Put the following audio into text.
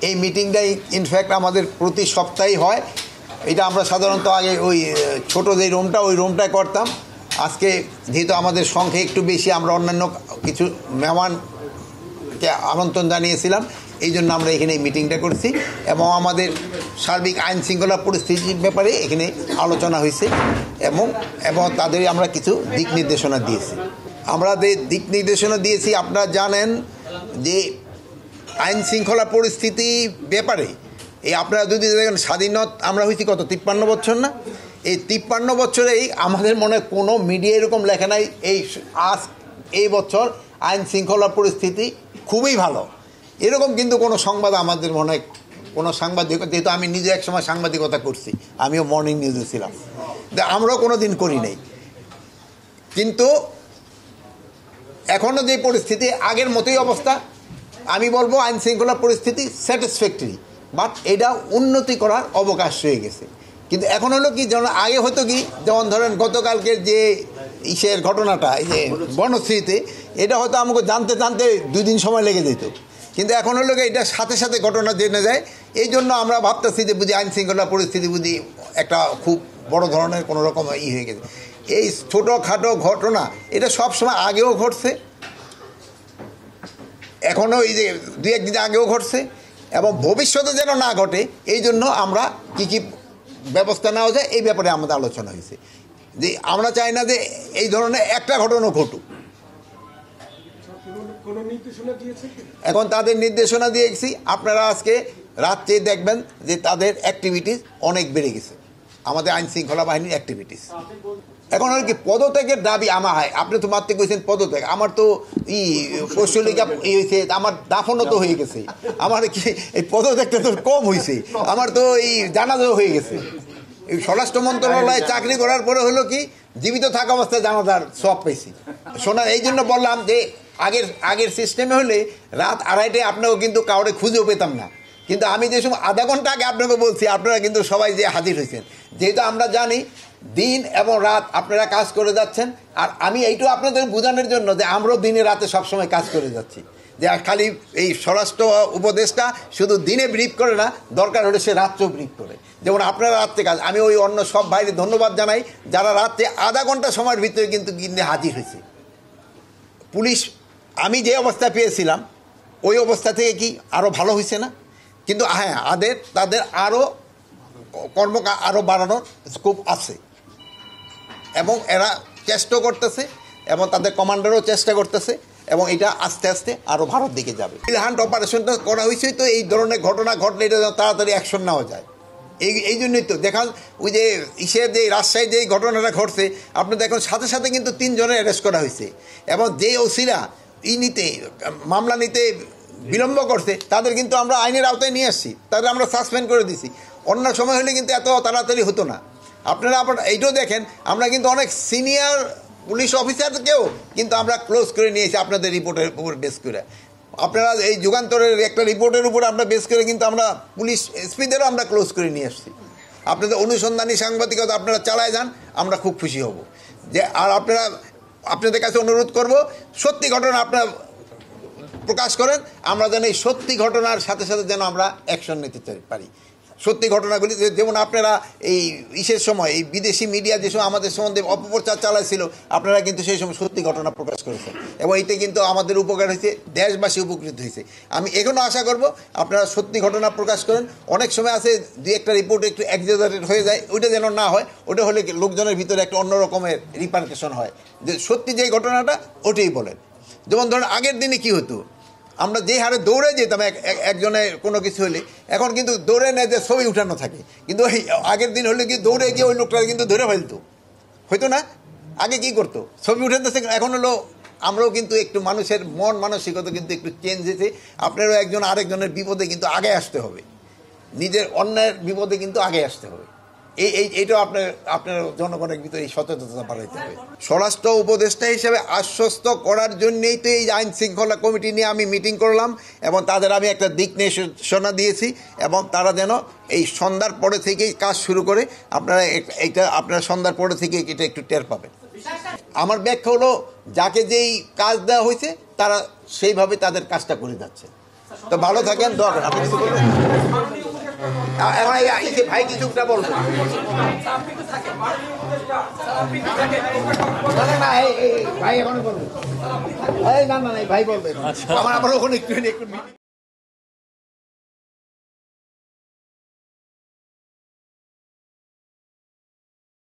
এই মিটিংটাই ইনফ্যাক্ট আমাদের প্রতি সপ্তাহেই হয়। এটা আমরা সাধারণত আগে ওই ছোটো যে রুমটা ওই রুমটায় করতাম। আজকে যেহেতু আমাদের সংখ্যা একটু বেশি, আমরা অন্যান্য কিছু মেহমানকে আমন্ত্রণ জানিয়েছিলাম, এই জন্য আমরা এখানে এই মিটিংটা করছি এবং আমাদের সার্বিক আইন শৃঙ্খলা পরিস্থিতির ব্যাপারে এখানে আলোচনা হয়েছে এবং তাদের আমরা কিছু দিক নির্দেশনা দিয়েছি। আমরা দিক নির্দেশনা দিয়েছি, আপনারা জানেন যে আইন শৃঙ্খলা পরিস্থিতি ব্যাপারে এই আপনারা যদি দেখেন স্বাধীনতা আমরা হয়েছি কত 53 বছর না? এই 53 বছরেই আমাদের মনে কোনো মিডিয়া এরকম লেখা নাই এই বছর আইন শৃঙ্খলা পরিস্থিতি খুবই ভালো, এরকম কিন্তু কোনো সংবাদ আমাদের মনে হয় কোনো সাংবাদিকতা, যেহেতু আমি নিজে একসময় সাংবাদিকতা করছি, আমিও মর্নিং নিউজে ছিলাম, আমরাও কোনো দিন করি নাই। কিন্তু এখনও যে পরিস্থিতি আগের মতোই অবস্থা, আমি বলবো আইন শৃঙ্খলা পরিস্থিতি স্যাটিসফ্যাক্টরি, বাট এটা উন্নতি করার অবকাশ রয়ে গেছে। কিন্তু এখন হলো কি, যেমন আগে হতো কি, যেমন ধরেন গতকালকের যে ঘটনাটা, এই যে বনশ্রীতে, এটা হয়তো আমাকে জানতে 2 দিন সময় লেগে যেত। কিন্তু এখন হলো কি, এটা সাথে সাথে ঘটনা জেনে যায়। এই জন্য আমরা ভাবতেছি যে বুঝি আইন শৃঙ্খলা পরিস্থিতি বুঝি একটা খুব বড় ধরনের কোনো রকম হয়ে গেছে। এই ছোটোখাটো ঘটনা এটা সবসময় আগেও ঘটছে, এখনও এই যে 2-1 দিন আগেও ঘটছে এবং ভবিষ্যতে যেন না ঘটে, এই জন্য আমরা কী ব্যবস্থা নেওয়া যায় এই ব্যাপারে আমাদের আলোচনা হয়েছে। যে আমরা চাই না যে এই ধরনের একটা ঘটনা ঘটুক। এখন তাদের নির্দেশনা দিয়েছি, আপনারা আজকে রাত্রে দেখবেন যে তাদের অ্যাক্টিভিটিস অনেক বেড়ে গেছে, আমাদের আইন শৃঙ্খলা বাহিনীর অ্যাক্টিভিটিস। এখন আর কি পদত্যাগের দাবি আমার হয়, আপনি তো মাত্র কইছেন পদত্যাগ, আমার তো পৌষলিকা হয়েছে, আমার দাফনও তো হয়ে গেছে, আমার কি এই পদত্যাগটা তো কম হয়েছে, আমার তো এই জানাজাও হয়ে গেছে। এই স্বরাষ্ট্র মন্ত্রণালয়ে চাকরি করার পরে হলো কি, জীবিত থাকা অবস্থায় জানাজার সব পেয়েছি। শোনা এই জন্য বললাম যে আগের সিস্টেমে হলে রাত 2:30টায় আপনাকেও কিন্তু কাউরে খুঁজেও পেতাম না, কিন্তু আমি যে সময় আধা ঘন্টা আগে আপনাকে বলছি, আপনারা কিন্তু সবাই যে হাজির হয়েছেন। যেহেতু আমরা জানি দিন এবং রাত আপনারা কাজ করে যাচ্ছেন, আর আমি এইটুকু আপনাদের বোঝানোর জন্য যে আমরাও দিনে রাতে সবসময় কাজ করে যাচ্ছি, যে খালি এই স্বরাষ্ট্র উপদেষ্টা শুধু দিনে ব্রিফ করে না, দরকার হলে সে রাত্রেও ব্রিফ করে। যেমন আপনারা রাত্রে কাজ, আমি ওই অন্য সব ভাইদের ধন্যবাদ জানাই যারা রাত্রে আধা ঘন্টা সময়ের ভিতরে কিন্তু হাজির হয়েছে। পুলিশ আমি যে অবস্থা পেয়েছিলাম ওই অবস্থা থেকে কি আরও ভালো হয়েছে না? কিন্তু হ্যাঁ, তাদের আরও আরও বাড়ানোর স্কোপ আছে এবং এরা চেষ্টা করতেছে এবং তাদের কমান্ডারও চেষ্টা করতেছে এবং এটা আস্তে আস্তে আরও ভারত দিকে যাবে। হান্ট অপারেশনটা করা হয়েছে তো এই ধরনের ঘটনা ঘটলে এটা তাড়াতাড়ি অ্যাকশন নেওয়া যায়। এই জন্যই তো দেখান ওই যে যে রাজশাহী যে ঘটনাটা ঘটছে, আপনি দেখুন সাথে সাথে কিন্তু 3 জনের অ্যারেস্ট করা হয়েছে এবং যে ওসিরা মামলা নিতে বিলম্ব করছে তাদের কিন্তু আমরা আইনের আওতায় নিয়ে আসছি, তাদের আমরা সাসপেন্ড করে দিছি। অন্য সময় হলে কিন্তু এত তাড়াতাড়ি হতো না। আপনারা এইটাও দেখেন, আমরা কিন্তু অনেক সিনিয়র পুলিশ অফিসারকেও কিন্তু আমরা ক্লোজ করে নিয়েছি আপনাদের রিপোর্টের উপর বেস করে। আপনারা এই যুগান্তরের একটা রিপোর্টের উপর আমরা বেস করে কিন্তু আমরা পুলিশ এসপিদেরও আমরা ক্লোজ করে নিয়ে আসছি। আপনাদের অনুসন্ধানী সাংবাদিকতা আপনারা চালায় যান, আমরা খুব খুশি হব। যে আর আপনাদের কাছে অনুরোধ করব, সত্যি ঘটনা আপনারা প্রকাশ করেন, আমরা যেন এই সত্যি ঘটনার সাথে সাথে যেন আমরা অ্যাকশন নিতে পারি। সত্যি ঘটনাগুলি যেমন আপনারা এই সময় এই বিদেশি মিডিয়া যে সময় আমাদের সম্বন্ধে অপপ্রচার চালাইছিল, আপনারা কিন্তু সেই সময় সত্যি ঘটনা প্রকাশ করেছেন এবং এইটা কিন্তু আমাদের উপকার হয়েছে, দেশবাসী উপকৃত হয়েছে। আমি এখনও আশা করব আপনারা সত্যি ঘটনা প্রকাশ করেন। অনেক সময় আছে 2-1টা রিপোর্ট একটু এক্সাজারেট হয়ে যায়, ওইটা যেন না হয়। ওটা হলে লোকজনের ভিতরে একটা অন্য রকমের রিপারকেশন হয়, যে সত্যি যে ঘটনাটা ওটাই বলেন। যেমন ধরেন আগের দিনে কি হতো, আমরা যে হারে দৌড়ে যেতাম একজনের কোনো কিছু হলে, এখন কিন্তু দৌড়ে নেয় যে ছবি উঠানো থাকে, কিন্তু ওই আগের দিন হলে কি দৌড়ে গিয়ে ওই লোকটা কিন্তু ধরে ফেলতো, হয়তো না? আগে কি করতো, ছবি উঠাতে। এখন হলো আমরাও কিন্তু একটু মানুষের মন মানসিকতা কিন্তু একটু চেঞ্জ হয়েছে। আপনারও একজন আরেকজনের বিপদে কিন্তু আগে আসতে হবে, নিজের অন্যের বিপদে কিন্তু আগে আসতে হবে। এইটাও আপনার জনগণের ভিতরে এই সচেতনতা বাড়াইতে হবে। স্বরাষ্ট্র উপদেষ্টা হিসেবে আশ্বস্ত করার জন্যই তো এই আইন শৃঙ্খলা কমিটি নিয়ে আমি মিটিং করলাম এবং তাদের আমি একটা দিক নির্দেশনা দিয়েছি এবং তারা যেন এই সন্ধ্যার পরে থেকেই কাজ শুরু করে। আপনারা সন্ধ্যার পরে থেকে এটা একটু টের পাবেন। আমার ব্যাখ্যা হলো, যাকে যেই কাজ দেওয়া হয়েছে তারা সেইভাবে তাদের কাজটা করে যাচ্ছে। তো ভালো থাকেন, দরকার আপনি কিছু বলবেন? এখন এই যে ভাই কিছুটা বলবেন। না ভাই এখন বলবেন, না ভাই বলবেন, আমার ওখানে একটু